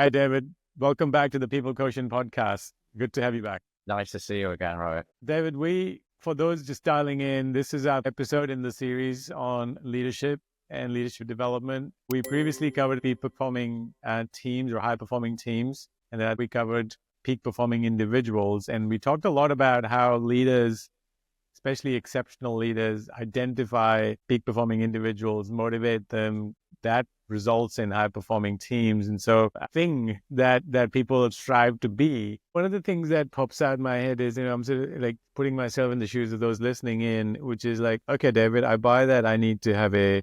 Hi, David. Welcome back to the People Quotient Podcast. Good to have you back. Nice to see you again, Rohit. David, for those just dialing in, this is our episode in the series on leadership and leadership development. We previously covered peak performing teams or high performing teams, and then we covered peak performing individuals. And we talked a lot about how leaders, especially exceptional leaders, identify peak performing individuals, motivate them. That results in high performing teams. And so a thing that people strive to be, one of the things that pops out in my head is, I'm sort of like putting myself in the shoes of those listening in, which is like, okay, David, I buy that I need to have a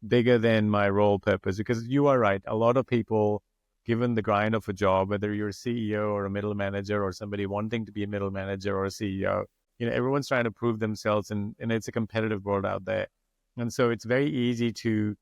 bigger than my role purpose, because you are right. A lot of people, given the grind of a job, whether you're a CEO or a middle manager or somebody wanting to be a middle manager or a CEO, everyone's trying to prove themselves, and it's a competitive world out there. And so it's very easy to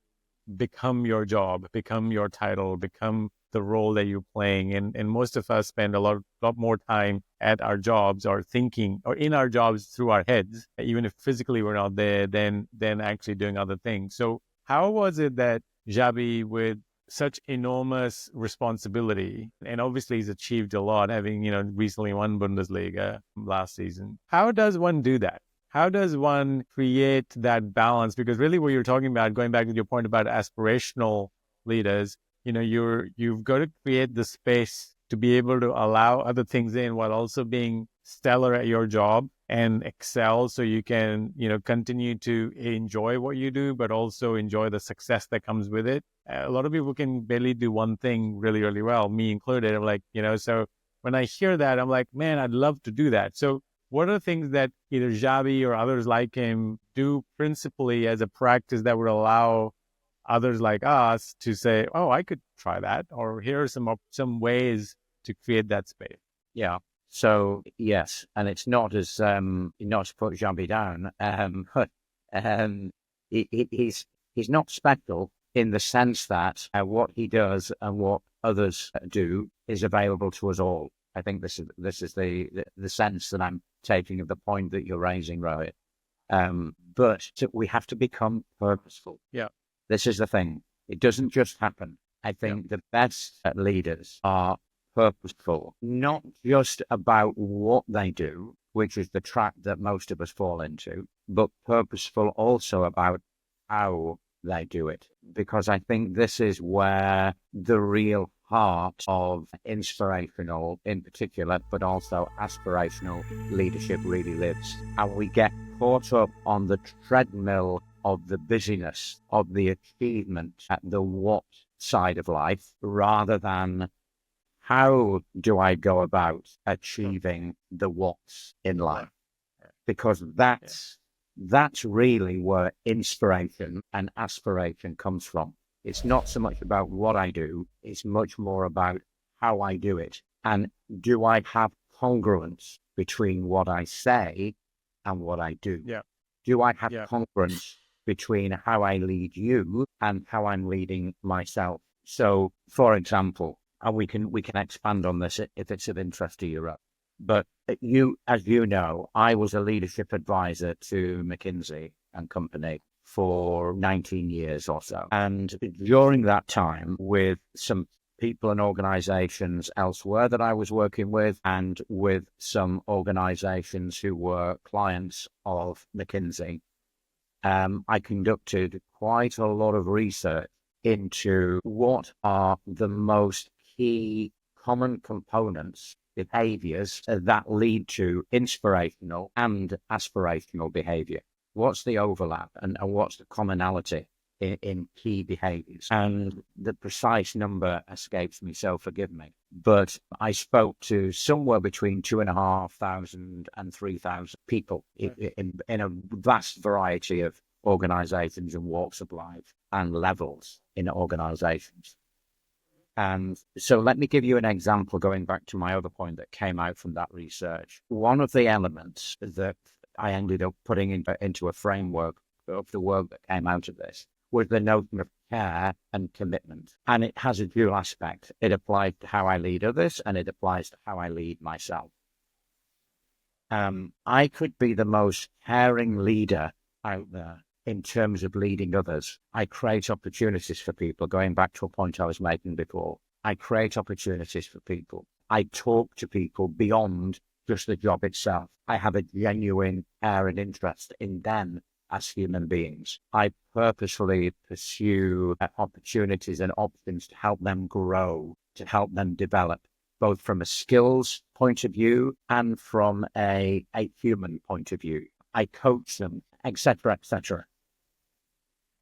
become your job, become your title, become the role that you're playing. And most of us spend a lot more time at our jobs or thinking or in our jobs through our heads, even if physically we're not there, than actually doing other things. So how was it that Xabi, with such enormous responsibility, and obviously he's achieved a lot, having, recently won Bundesliga last season, how does one do that? How does one create that balance? Because really what you're talking about, going back to your point about aspirational leaders, you've got to create the space to be able to allow other things in while also being stellar at your job and excel, so you can, continue to enjoy what you do, but also enjoy the success that comes with it. A lot of people can barely do one thing really, really well, me included. I'm like, so when I hear that, I'm like, man, I'd love to do that. So what are the things that either Xabi or others like him do principally as a practice that would allow others like us to say, oh, I could try that, or here are some ways to create that space? Yeah. So yes, and it's not as not to put Xabi down, but he's not special in the sense that what he does and what others do is available to us all. I think this is the sense that I'm taking of the point that you're raising, Rohit. But we have to become purposeful. Yeah. This is the thing. It doesn't just happen. I think the best leaders are purposeful, not just about what they do, which is the trap that most of us fall into, but purposeful also about how they do it. Because I think this is where the real heart of inspirational in particular, but also aspirational leadership really lives. And we get caught up on the treadmill of the busyness, of the achievement at the what side of life, rather than how do I go about achieving the what's in life? Because that's really where inspiration and aspiration comes from. It's not so much about what I do, it's much more about how I do it. And do I have congruence between what I say and what I do? Yeah. Do I have congruence between how I lead you and how I'm leading myself? So, for example, and we can expand on this if it's of interest to you, but as you know, I was a leadership advisor to McKinsey and Company for 19 years or so. And during that time, with some people and organizations elsewhere that I was working with, and with some organizations who were clients of McKinsey, I conducted quite a lot of research into what are the most key common components, behaviors that lead to inspirational and aspirational behavior. What's the overlap and what's the commonality in key behaviors? And the precise number escapes me, so forgive me. But I spoke to somewhere between 2,500 and 3,000 people in a vast variety of organizations and walks of life and levels in organizations. And so let me give you an example, going back to my other point that came out from that research. One of the elements that I ended up putting into a framework of the work that came out of this was the notion of care and commitment. And it has a dual aspect. It applies to how I lead others, and it applies to how I lead myself. I could be the most caring leader out there in terms of leading others. I create opportunities for people, going back to a point I was making before. I create opportunities for people. I talk to people beyond just the job itself. I have a genuine care and interest in them as human beings. I purposefully pursue opportunities and options to help them grow, to help them develop, both from a skills point of view and from a human point of view. I coach them, etc., etc.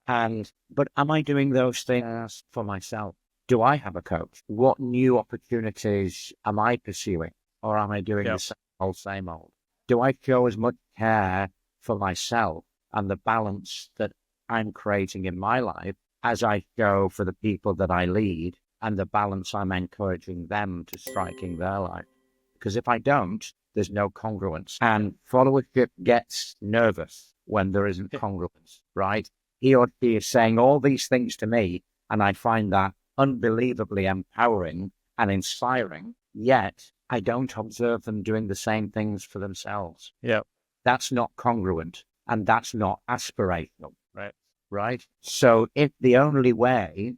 But am I doing those things for myself? Do I have a coach? What new opportunities am I pursuing? Or am I doing the same old? Do I show as much care for myself and the balance that I'm creating in my life as I show for the people that I lead and the balance I'm encouraging them to strike in their life? Because if I don't, there's no congruence. And followership gets nervous when there isn't congruence, right? He or she is saying all these things to me, and I find that unbelievably empowering and inspiring, yet I don't observe them doing the same things for themselves. Yeah. That's not congruent, and that's not aspirational. Right. Right? So if the only way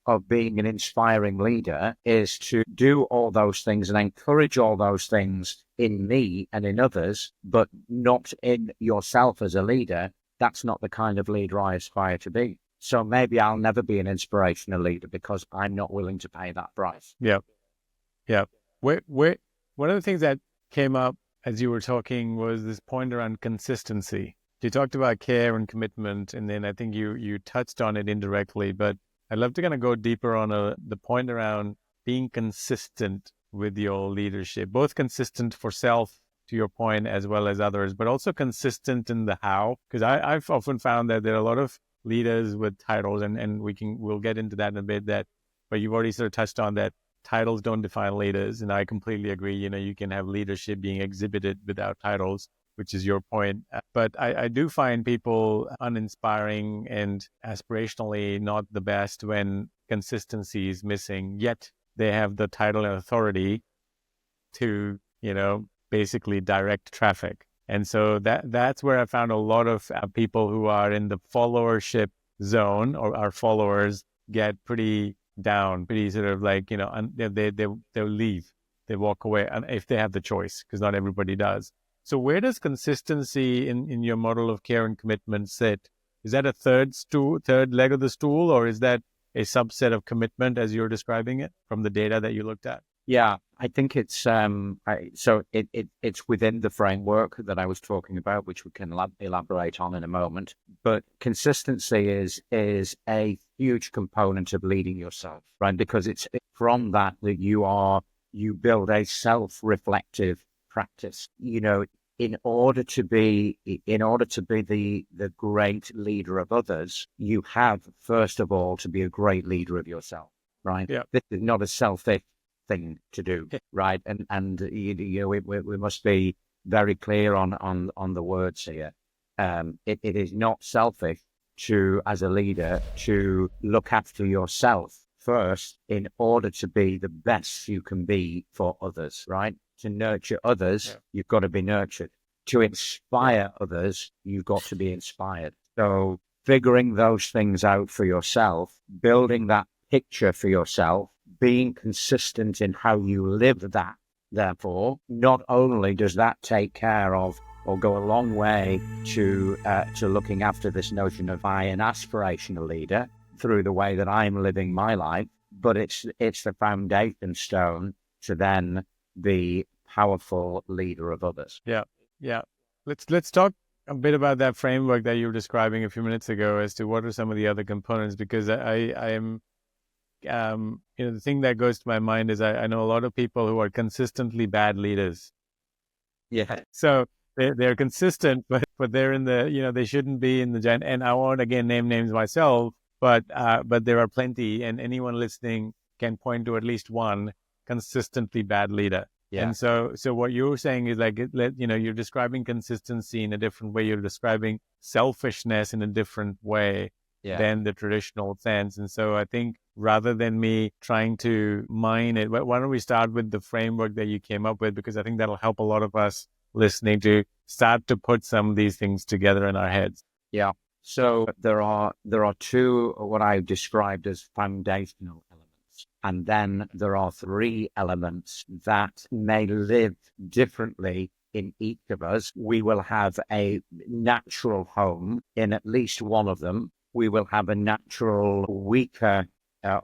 of being an inspiring leader is to do all those things and encourage all those things in me and in others, but not in yourself as a leader, that's not the kind of leader I aspire to be. So maybe I'll never be an inspirational leader because I'm not willing to pay that price. Yeah. Yeah. One of the things that came up as you were talking was this point around consistency. You talked about care and commitment, and then I think you touched on it indirectly, but I'd love to kind of go deeper on the point around being consistent with your leadership, both consistent for self, to your point, as well as others, but also consistent in the how. Because I've often found that there are a lot of leaders with titles, and we'll get into that in a bit, but you've already sort of touched on that titles don't define leaders. And I completely agree. You can have leadership being exhibited without titles, which is your point. But I do find people uninspiring and aspirationally not the best when consistency is missing, yet they have the title and authority to, basically direct traffic. And so that's where I found a lot of people who are in the followership zone or our followers get pretty down, pretty sort of like, they'll leave, they walk away, and if they have the choice, because not everybody does. So where does consistency in your model of care and commitment sit? Is that a third leg of the stool, or is that a subset of commitment as you're describing it from the data that you looked at? Yeah, I think it's it's within the framework that I was talking about, which we can elaborate on in a moment. But consistency is a huge component of leading yourself, right? Because it's from that you build a self-reflective practice. In order to be the great leader of others, you have first of all to be a great leader of yourself, right? Yeah. This is not a selfish thing to do, right? And we must be very clear on the words here. It is not selfish as a leader to look after yourself first in order to be the best you can be for others, right? To nurture others, you've got to be nurtured. To inspire others, you've got to be inspired. So figuring those things out for yourself, building that picture for yourself, being consistent in how you live that, therefore, not only does that take care of or go a long way to looking after this notion of I an aspirational leader through the way that I'm living my life, but it's the foundation stone to then be powerful leader of others. Yeah. Let's talk a bit about that framework that you were describing a few minutes ago as to what are some of the other components, because I am, the thing that goes to my mind is I know a lot of people who are consistently bad leaders. Yeah. So they're consistent, but they're in the, they shouldn't be in the, and I won't again name names myself, but there are plenty, and anyone listening can point to at least one consistently bad leader. Yeah. And so what you're saying is like, you're describing consistency in a different way. You're describing selfishness in a different way than the traditional sense. And so I think rather than me trying to mine it, why don't we start with the framework that you came up with? Because I think that'll help a lot of us listening to start to put some of these things together in our heads. Yeah. So there are two, what I described as foundational elements elements. And then there are 3 elements that may live differently in each of us. We will have a natural home in at least one of them. We will have a natural weaker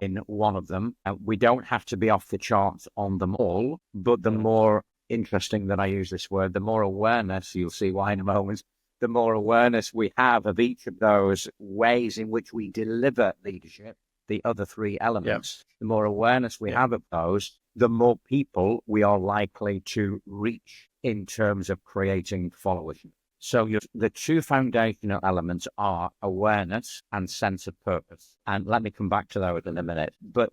in one of them. We don't have to be off the charts on them all, but the more interesting that I use this word, the more awareness, you'll see why in a moment, the more awareness we have of each of those ways in which we deliver leadership, the other 3 elements, the more awareness we have of those, the more people we are likely to reach in terms of creating followers. So the 2 foundational elements are awareness and sense of purpose. And let me come back to those in a minute. But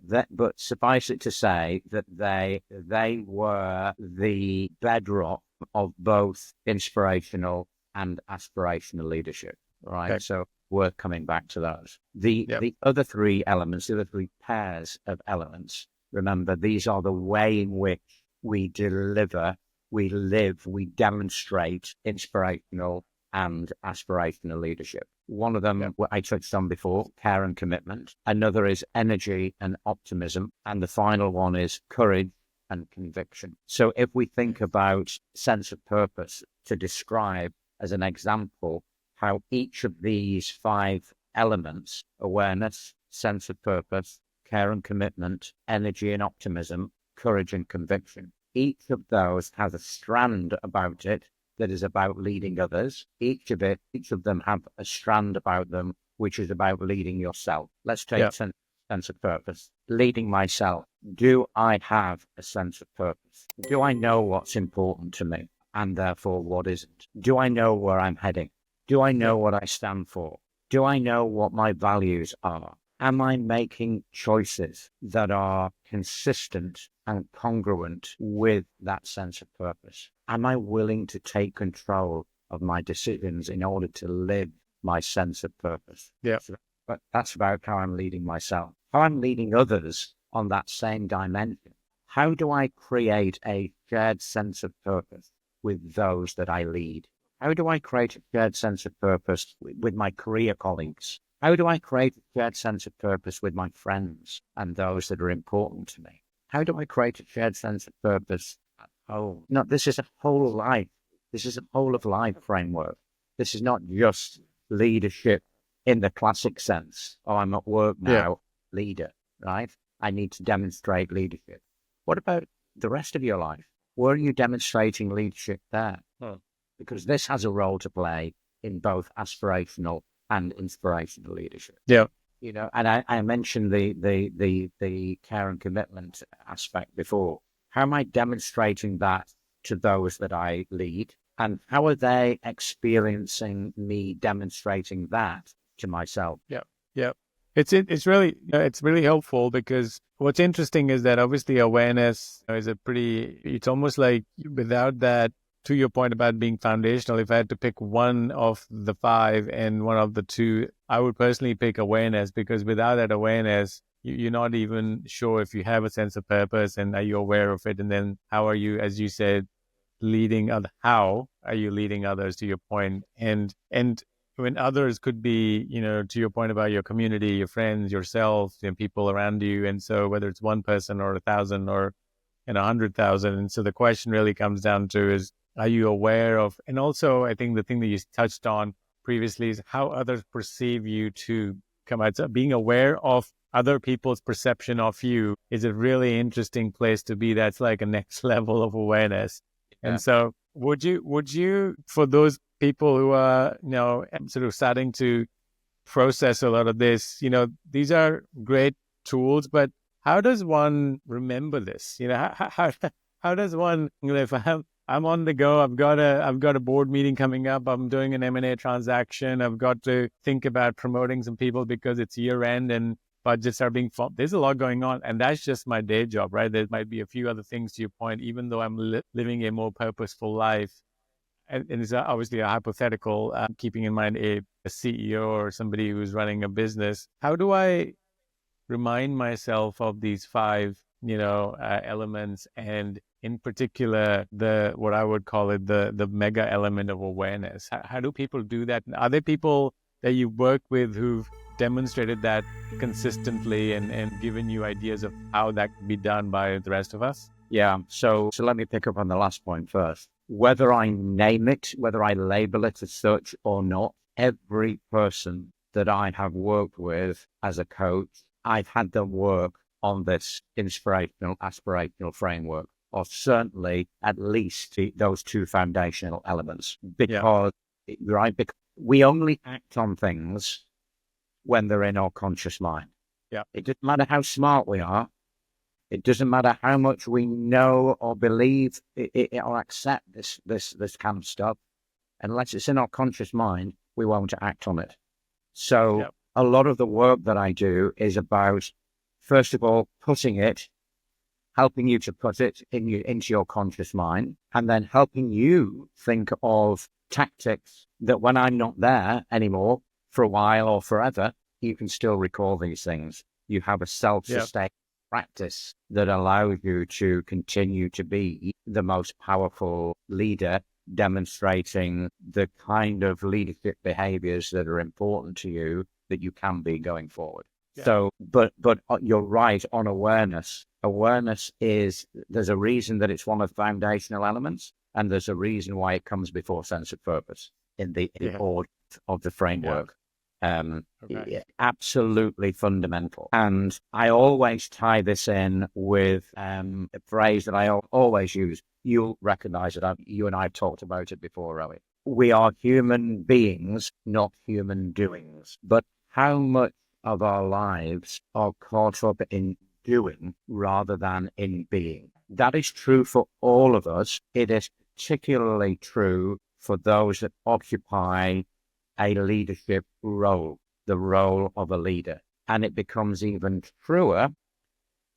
suffice it to say that they were the bedrock of both inspirational and aspirational leadership. Right. Okay. So worth coming back to those. The other 3 elements, the other 3 pairs of elements, remember, these are the way in which we deliver, we live, we demonstrate inspirational and aspirational leadership. One of them, what I touched on before, care and commitment. Another is energy and optimism. And the final one is courage and conviction. So if we think about sense of purpose to describe as an example how each of these 5 elements, awareness, sense of purpose, care and commitment, energy and optimism, courage and conviction, each of those has a strand about it that is about leading others. Each of them have a strand about them which is about leading yourself. Let's take sense of purpose. Leading myself. Do I have a sense of purpose? Do I know what's important to me and therefore what isn't? Do I know where I'm heading? Do I know what I stand for? Do I know what my values are? Am I making choices that are consistent and congruent with that sense of purpose? Am I willing to take control of my decisions in order to live my sense of purpose? Yeah. But that's about how I'm leading myself. How I'm leading others on that same dimension. How do I create a shared sense of purpose with those that I lead? How do I create a shared sense of purpose with my career colleagues? How do I create a shared sense of purpose with my friends and those that are important to me? How do I create a shared sense of purpose at home? No, this is a whole life. This is a whole of life framework. This is not just leadership in the classic sense. Oh, I'm at work now, leader, right? I need to demonstrate leadership. What about the rest of your life? Where are you demonstrating leadership there? Because this has a role to play in both aspirational and inspirational leadership. Yeah. You know, and I mentioned the care and commitment aspect before. How am I demonstrating that to those that I lead? And how are they experiencing me demonstrating that to myself? Yeah. Yeah. It's really helpful, because what's interesting is that obviously awareness is it's almost like without that, to your point about being foundational, if I had to pick one of the 5 and one of the 2, I would personally pick awareness, because without that awareness, you're not even sure if you have a sense of purpose and are you aware of it. And then how are you, as you said, how are you leading others, to your point? And when others could be, to your point about your community, your friends, yourself, and people around you. And so whether it's one person or 1,000 or 100,000. And so the question really comes down to is, are you aware of, and also I think the thing that you touched on previously is how others perceive you to come out. So being aware of other people's perception of you is a really interesting place to be. That's like a next level of awareness. Yeah. And so would you, for those people who are, sort of starting to process a lot of this, these are great tools, but how does one remember this? How does one, if I'm on the go, I've got a board meeting coming up, I'm doing an M&A transaction, I've got to think about promoting some people because it's year end and budgets are being formed. There's a lot going on, and that's just my day job, right? There might be a few other things, to your point, even though I'm living a more purposeful life. And it's obviously a hypothetical, keeping in mind a CEO or somebody who's running a business. How do I remind myself of these 5, elements, and in particular, what I would call it, the mega element of awareness? How do people do that? Are there people that you work with who've demonstrated that consistently and given you ideas of how that can be done by the rest of us? Yeah. So let me pick up on the last point first. Whether I name it, whether I label it as such or not, every person that I have worked with as a coach, I've had them work on this inspirational, aspirational framework, or certainly at least those two foundational elements. Because, right, because we only act on things when they're in our conscious mind. Yeah. It doesn't matter how smart we are. It doesn't matter how much we know or believe or accept this kind of stuff. Unless it's in our conscious mind, we won't act on it. So a lot of the work that I do is about, first of all, helping you to put it into your conscious mind, and then helping you think of tactics that when I'm not there anymore for a while or forever, you can still recall these things. You have a self-sustained practice that allows you to continue to be the most powerful leader, demonstrating the kind of leadership behaviors that are important to you that you can be going forward. So, but you're right on awareness. Awareness there's a reason that it's one of the foundational elements, and there's a reason why it comes before sense of purpose in the order of the framework. Absolutely fundamental. And I always tie this in with a phrase that I always use. You'll recognize it. You and I have talked about it before, Rohit. We are human beings, not human doings. But how much of our lives are caught up in doing rather than in being? That is true for all of us. It is particularly true for those that occupy a leadership role, the role of a leader. And it becomes even truer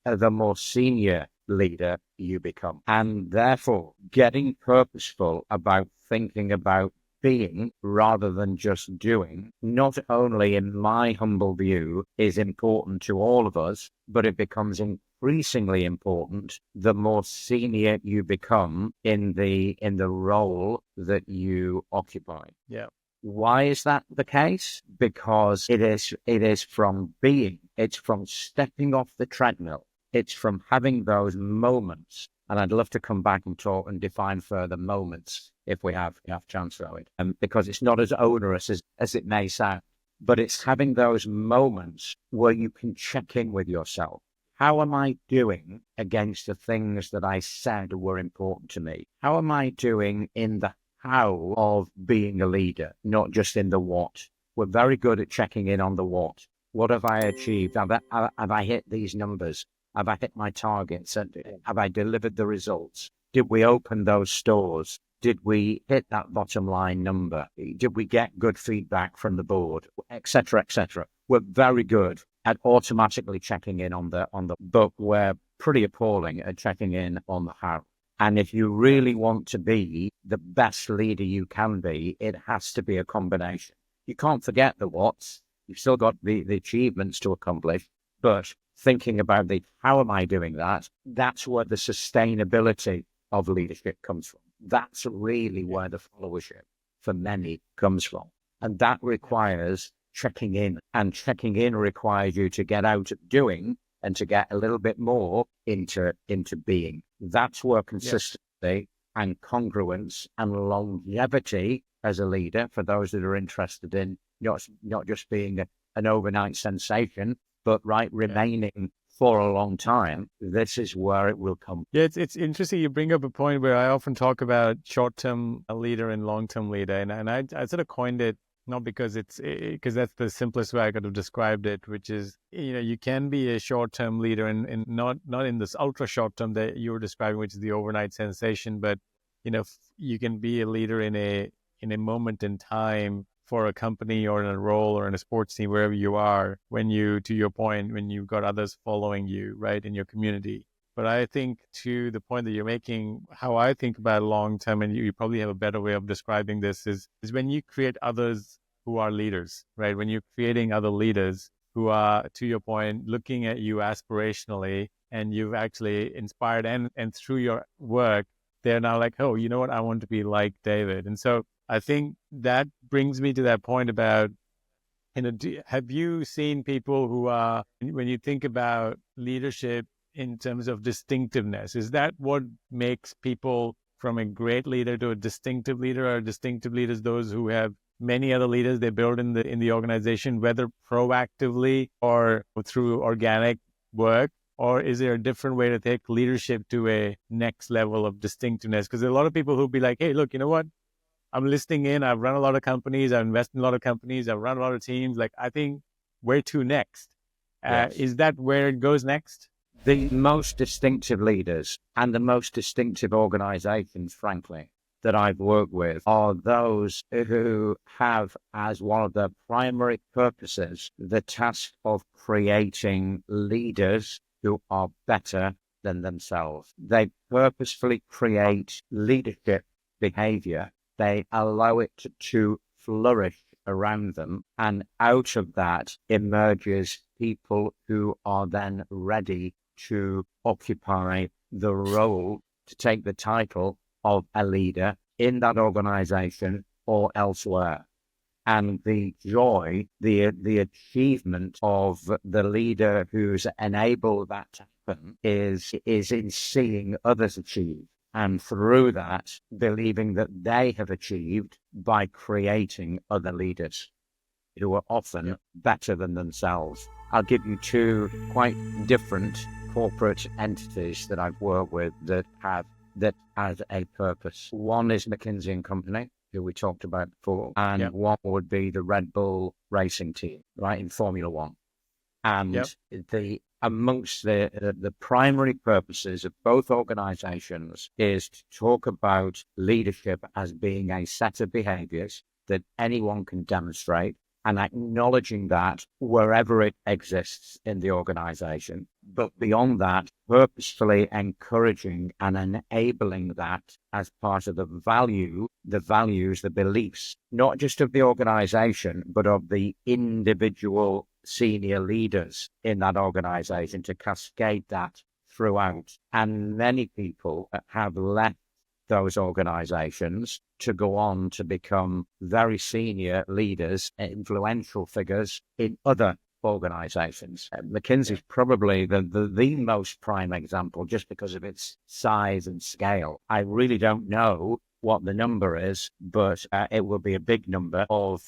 the more senior leader you become. And therefore, getting purposeful about thinking about being rather than just doing, not only in my humble view, is important to all of us, but it becomes increasingly important the more senior you become in the role that you occupy. Yeah. Why is that the case? Because it is from being, it's from stepping off the treadmill, it's from having those moments. And I'd love to come back and talk and define further moments if we have chance of it. Because it's not as onerous as it may sound, but it's having those moments where you can check in with yourself. How am I doing against the things that I said were important to me? How am I doing in the how of being a leader, not just in the what? We're very good at checking in on the what. What have I achieved? Have I hit these numbers? Have I hit my targets? Have I delivered the results? Did we open those stores? Did we hit that bottom line number? Did we get good feedback from the board? Et cetera, et cetera. We're very good at automatically checking in on the, but we're pretty appalling at checking in on the how. And if you really want to be the best leader you can be, it has to be a combination. You can't forget the what's. You've still got the achievements to accomplish, but thinking about the how am I doing that, that's where the sustainability of leadership comes from. That's really where the followership for many comes from. And that requires checking in. And checking in requires you to get out of doing and to get a little bit more into being. That's where consistency and congruence and longevity as a leader, for those that are interested in not just being an overnight sensation, but remaining for a long time, this is where it will come. Yeah, it's interesting. You bring up a point where I often talk about short-term leader and long-term leader. And I sort of coined it, not because because that's the simplest way I could have described it, which is, you can be a short-term leader and not in this ultra short term that you were describing, which is the overnight sensation, but, you can be a leader in a moment in time for a company or in a role or in a sports team, wherever you are, when to your point, when you've got others following you, right, in your community. But I think to the point that you're making, how I think about long term, and you probably have a better way of describing this, is when you create others who are leaders, right? When you're creating other leaders who are, to your point, looking at you aspirationally, and you've actually inspired, and through your work, they're now like, oh, you know what? I want to be like David. And so I think that brings me to that point about Have you seen people who are, when you think about leadership in terms of distinctiveness, is that what makes people from a great leader to a distinctive leader? Or distinctive leaders those who have many other leaders they build in the organization, whether proactively or through organic work? Or is there a different way to take leadership to a next level of distinctiveness? Because there are a lot of people who'll be like, hey, look, you know what? I'm listening in. I've run a lot of companies. I've invested in a lot of companies. I've run a lot of teams. Like, I think where to next? Yes. Is that where it goes next? The most distinctive leaders and the most distinctive organizations, frankly, that I've worked with are those who have as one of their primary purposes the task of creating leaders who are better than themselves. They purposefully create leadership behavior. They allow it to flourish around them. And out of that emerges people who are then ready to occupy the role, to take the title of a leader in that organization or elsewhere. And the joy, the achievement of the leader who's enabled that to happen is in seeing others achieve. And through that, believing that they have achieved by creating other leaders who are often better than themselves. I'll give you two quite different corporate entities that I've worked with that has a purpose. One is McKinsey & Company, who we talked about before, and one would be the Red Bull racing team, right, in Formula One. And amongst the primary purposes of both organizations is to talk about leadership as being a set of behaviors that anyone can demonstrate, and acknowledging that wherever it exists in the organization. But beyond that, purposefully encouraging and enabling that as part of the values, the beliefs, not just of the organization, but of the individual senior leaders in that organization, to cascade that throughout. And many people have left those organizations to go on to become very senior leaders, influential figures in other organizations. McKinsey is probably the most prime example, just because of its size and scale. I really don't know what the number is, but it will be a big number of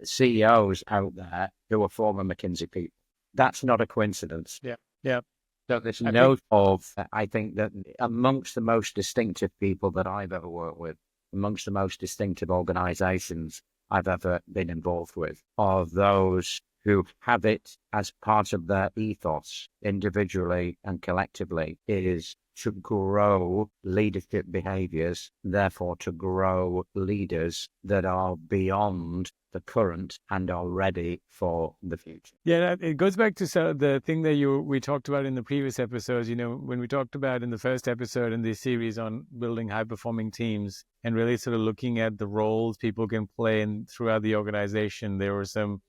CEOs out there who are former McKinsey people. That's not a coincidence. Yeah. So there's I think that amongst the most distinctive people that I've ever worked with, amongst the most distinctive organizations I've ever been involved with, are those who have it as part of their ethos, individually and collectively, is to grow leadership behaviors, therefore to grow leaders that are beyond the current and are ready for the future. Yeah, it goes back to the thing that we talked about in the previous episodes. You know, when we talked about in the first episode in this series on building high-performing teams and really sort of looking at the roles people can play throughout the organization, there were some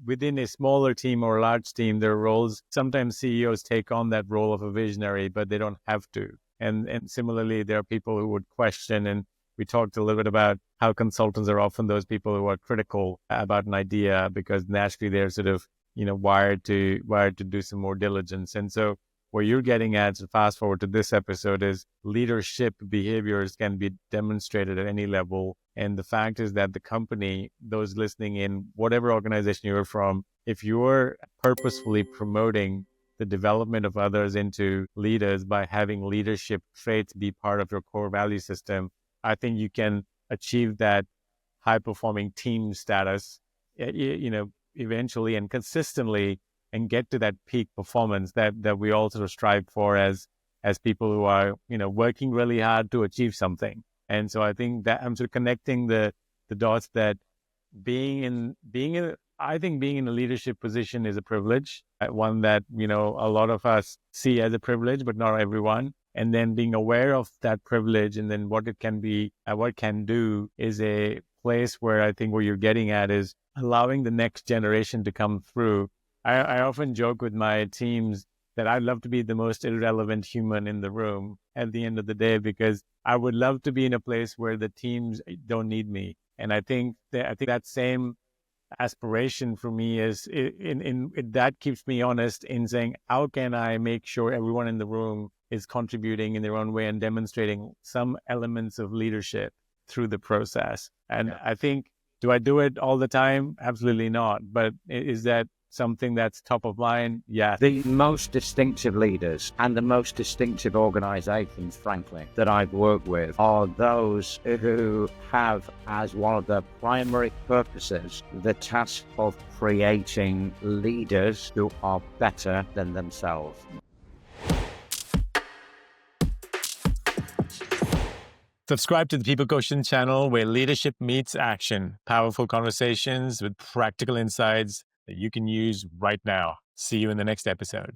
within a smaller team or a large team, there are roles. Sometimes CEOs take on that role of a visionary, but they don't have to. And similarly, there are people who would question, and we talked a little bit about how consultants are often those people who are critical about an idea because naturally they're sort of, wired to do some more diligence. And so what you're getting at, so fast forward to this episode, is leadership behaviors can be demonstrated at any level. And the fact is that the company, those listening in, whatever organization you're from, if you're purposefully promoting the development of others into leaders by having leadership traits be part of your core value system, I think you can achieve that high-performing team status, eventually and consistently, and get to that peak performance that we all sort of strive for as people who are, working really hard to achieve something. And so I think that I'm sort of connecting the dots that being in a leadership position is a privilege, one that, a lot of us see as a privilege, but not everyone. And then being aware of that privilege and then what it can be, what can do, is a place where I think what you're getting at is allowing the next generation to come through. I often joke with my teams that I'd love to be the most irrelevant human in the room at the end of the day, because I would love to be in a place where the teams don't need me. And I think that same aspiration for me is that keeps me honest in saying, how can I make sure everyone in the room is contributing in their own way and demonstrating some elements of leadership through the process? And I think, do I do it all the time? Absolutely not. But is that something that's top of mind? Yeah. The most distinctive leaders and the most distinctive organizations, frankly, that I've worked with are those who have as one of their primary purposes the task of creating leaders who are better than themselves. Subscribe to the People Quotient channel, where leadership meets action. Powerful conversations with practical insights that you can use right now. See you in the next episode.